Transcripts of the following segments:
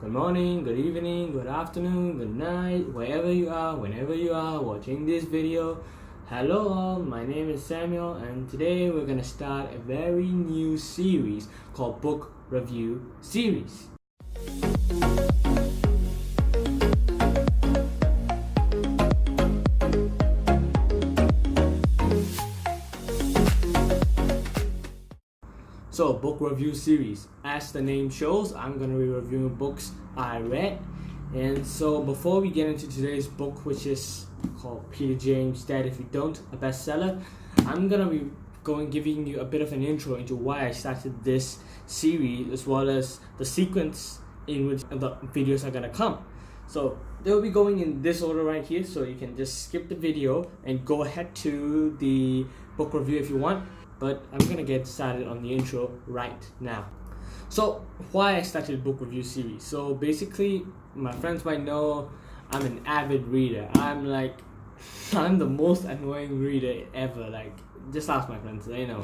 good morning, good evening, good afternoon, good night, wherever you are, whenever you are watching this video. Hello all, my name is Samuel and today we're gonna start a very new series called Book Review Series. So, book review series. As the name shows, I'm going to be reviewing books I read. And so, before we get into today's book, which is called Peter James' Dead If You Don't, a bestseller, I'm going to be giving you a bit of an intro into why I started this series, as well as the sequence in which the videos are going to come. So, they'll be going in this order right here, so you can just skip the video and go ahead to the book review if you want. But I'm gonna get started on the intro right now. So, why I started book review series? So basically, my friends might know I'm an avid reader. I'm the most annoying reader ever. Just ask my friends, they know.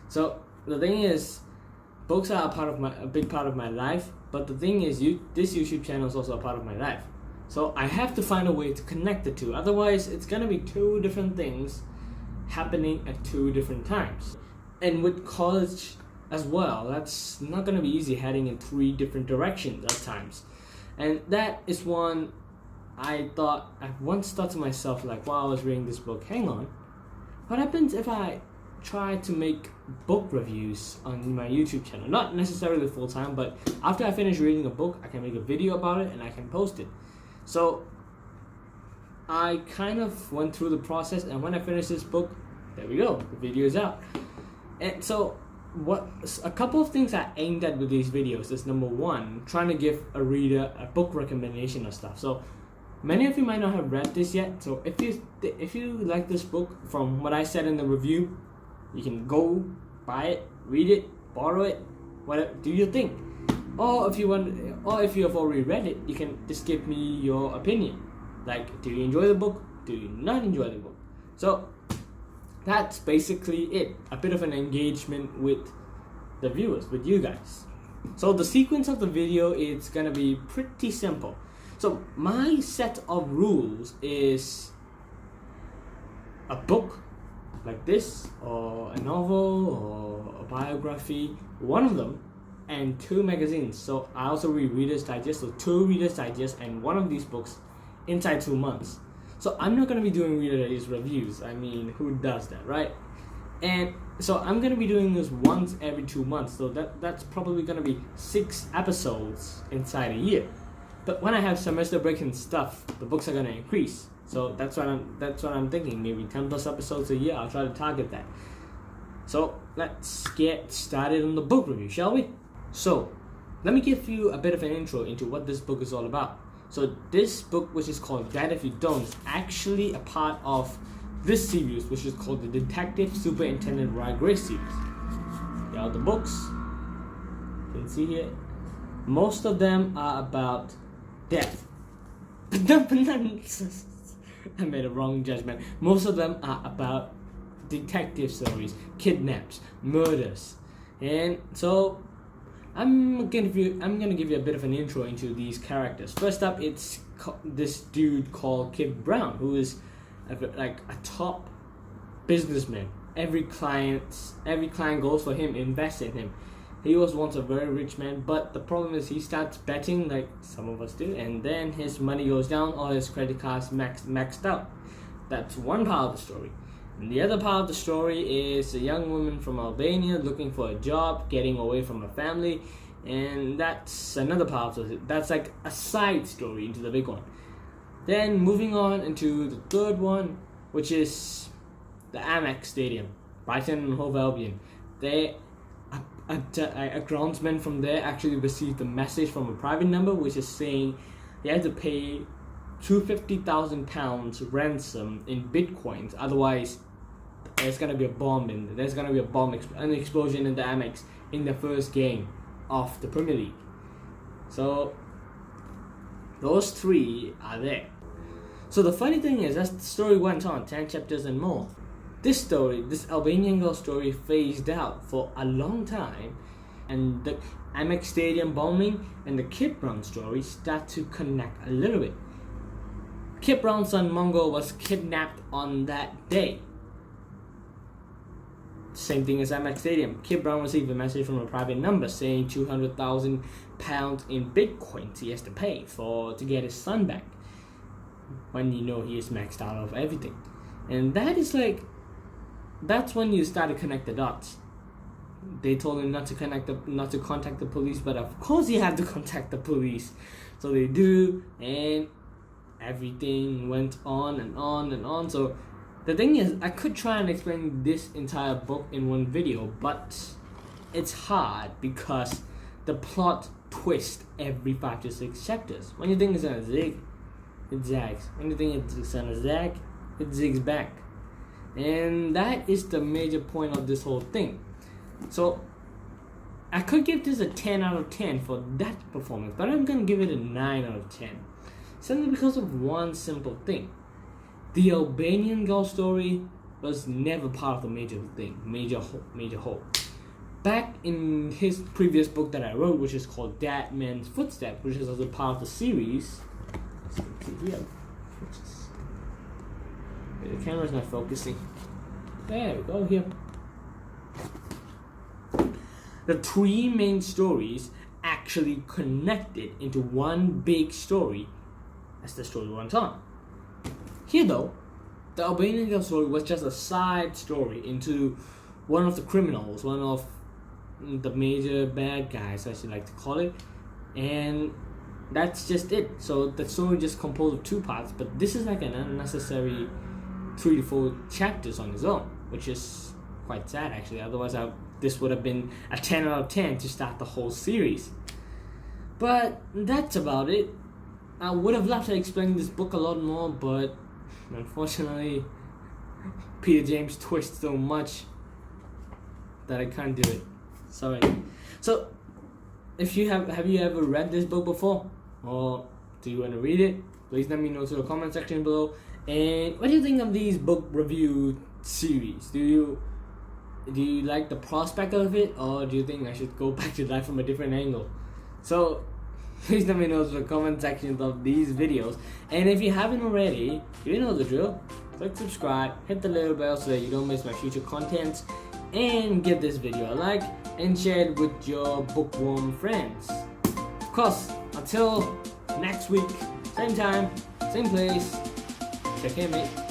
So the thing is, books are a big part of my life. But the thing is, this YouTube channel is also a part of my life. So I have to find a way to connect the two. Otherwise, it's gonna be two different things happening at two different times. And with college as well, that's not going to be easy, heading in three different directions at times. And that is one I once thought to myself, while I was reading this book, hang on, what happens if I try to make book reviews on my YouTube channel? Not necessarily full time, but after I finish reading a book, I can make a video about it and I can post it. So I kind of went through the process, and when I finished this book, there we go, the video is out. And so a couple of things I aimed at with these videos is, number one, trying to give a reader a book recommendation or stuff. So many of you might not have read this yet, so if you like this book, from what I said in the review, you can go buy it, read it, borrow it, whatever, do your thing. Or if you have already read it, you can just give me your opinion. Do you enjoy the book? Do you not enjoy the book? So that's basically it. A bit of an engagement with the viewers, with you guys. So the sequence of the video is gonna be pretty simple. So my set of rules is a book like this, or a novel, or a biography, one of them, and two magazines. So I also read Reader's Digest, so two Reader's Digest and one of these books inside 2 months. So I'm not going to be doing Reader Digest reviews. I mean, who does that, right? And so I'm going to be doing this once every 2 months. So that's probably going to be 6 episodes inside a year. But when I have semester break and stuff, the books are going to increase. So that's what I'm thinking. Maybe 10 plus episodes a year. I'll try to target that. So let's get started on the book review, shall we? So let me give you a bit of an intro into what this book is all about. So this book, which is called Dead If You Don't, is actually a part of this series, which is called the Detective Superintendent Roy Grace series. Here are the books. You can see here. Most of them are about death. I made a wrong judgment. Most of them are about detective stories, kidnaps, murders. And so I'm gonna give you a bit of an intro into these characters. First up, it's this dude called Kid Brown, who is a top businessman. Every client goes for him, invests in him. He was once a very rich man, but the problem is he starts betting, like some of us do, and then his money goes down, all his credit cards maxed out. That's one part of the story. And the other part of the story is a young woman from Albania looking for a job, getting away from her family, and that's another part of it. That's like a side story into the big one. Then moving on into the third one, which is the Amex Stadium, Brighton and Hove Albion. A groundsman from there actually received a message from a private number, which is saying he had to pay £250,000 ransom in bitcoins, otherwise there's gonna be a bomb an explosion in the Amex in the first game of the Premier League. So those three are there. So the funny thing is, as the story went on, 10 chapters and more, this Albanian girl story phased out for a long time, and the Amex Stadium bombing and the Kid Brown story start to connect a little bit. Kid Brown's son Mongo was kidnapped on that day. Same thing as Amex Stadium. Kid Brown received a message from a private number saying £200,000 in Bitcoins he has to pay to get his son back. When you know he is maxed out of everything. And that's when you start to connect the dots. They told him not to contact the police, but of course you have to contact the police. So they do, and everything went on and on and on. So the thing is, I could try and explain this entire book in one video, but it's hard because the plot twists every 5 to 6 chapters. When you think it's gonna zig, it zags. When you think it's gonna zag, it zigs back. And that is the major point of this whole thing. So I could give this a 10 out of 10 for that performance, but I'm gonna give it a 9 out of 10. Simply because of one simple thing. The Albanian girl story was never part of the major whole. Back in his previous book that I wrote, which is called Dead Man's Footsteps, which is also part of the series. Here. The camera's not focusing. There we go, here. The 3 main stories actually connected into one big story as the story went on. Here though, the Albanian girl story was just a side story into one of the criminals, one of the major bad guys, as you like to call it, and that's just it. So the story just composed of 2 parts, but this is like an unnecessary 3 to 4 chapters on its own, which is quite sad actually. Otherwise this would have been a 10 out of 10 to start the whole series. But that's about it. I would have loved to explain this book a lot more, but unfortunately Peter James twists so much that I can't do it. Sorry. So if you have you ever read this book before, or do you want to read it? Please let me know to the comment section below. And what do you think of these book review series? Do you like the prospect of it, or do you think I should go back to life from a different angle? So please let me know in the comment sections of these videos. And if you haven't already, you know the drill. Click subscribe, hit the little bell so that you don't miss my future content, and give this video a like and share it with your bookworm friends. Of course, until next week, same time, same place. Take care, mate.